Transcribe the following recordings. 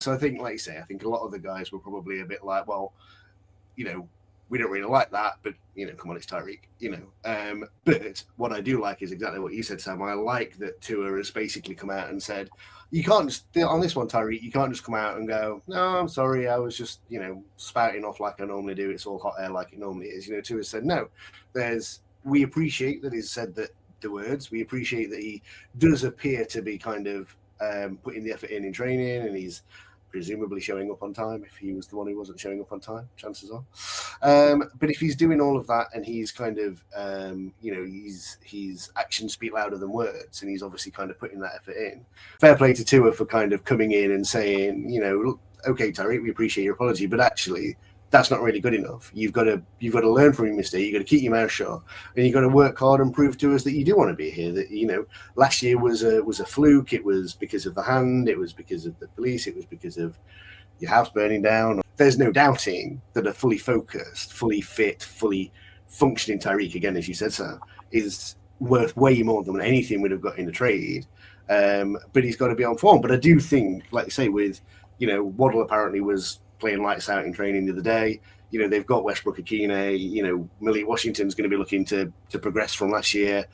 So I think, like you say, I think a lot of the guys were probably a bit like, well, we don't really like that, but come on, it's Tyreek, But what I do like is exactly what you said, Sam. I like that Tua has basically come out and said, you can't just on this one, Tyreek, you can't just come out and go, no, I'm sorry, I was just spouting off like I normally do. It's all hot air like it normally is. Tua said no. We appreciate that he's said the words. We appreciate that he does appear to be kind of putting the effort in training, and he's presumably showing up on time. If he was the one who wasn't showing up on time, chances are. But if he's doing all of that and he's kind of, his actions speak louder than words, and he's obviously kind of putting that effort in. Fair play to Tua for kind of coming in and saying, okay, Tyreek, we appreciate your apology, but actually, that's not really good enough. You've got to learn from your mistake. You've got to keep your mouth shut, and you've got to work hard and prove to us that you do want to be here. That last year was a fluke. It was because of the hand. It was because of the police. It was because of your house burning down. There's no doubting that a fully focused, fully fit, fully functioning Tyreek, again, as you said, sir, is worth way more than anything we'd have got in the trade. But he's got to be on form. But I do think, like you say, with Waddle apparently was playing lights out in training the other day. They've got Westbrook Akine. Millie Washington's going to be looking to progress from last year.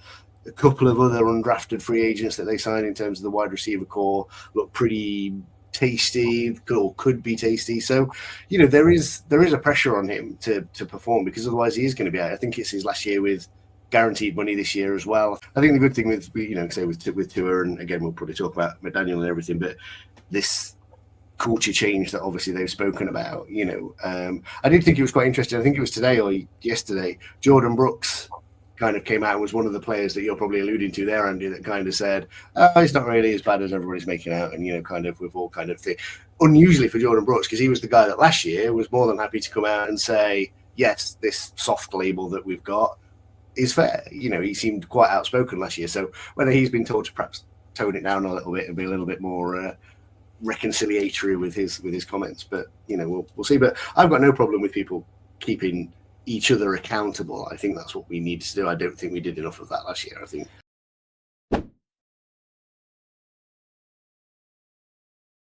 A couple of other undrafted free agents that they signed in terms of the wide receiver core look pretty tasty, or could be tasty. So, there is a pressure on him to perform, because otherwise he is going to be out. I think it's his last year with guaranteed money this year as well. I think the good thing with Tua, and again we'll probably talk about McDaniel and everything, but this culture change that obviously they've spoken about, I did think it was quite interesting. I think it was today or yesterday, Jordan Brooks kind of came out and was one of the players that you're probably alluding to there, Andy, that kind of said, it's not really as bad as everybody's making out, and we've all kind of unusually for Jordan Brooks, because he was the guy that last year was more than happy to come out and say, yes, this soft label that we've got is fair. He seemed quite outspoken last year. So whether he's been told to perhaps tone it down a little bit and be a little bit more reconciliatory with his comments, but we'll see. But I've got no problem with people keeping each other accountable. I think that's what we need to do. I don't think we did enough of that last year. I think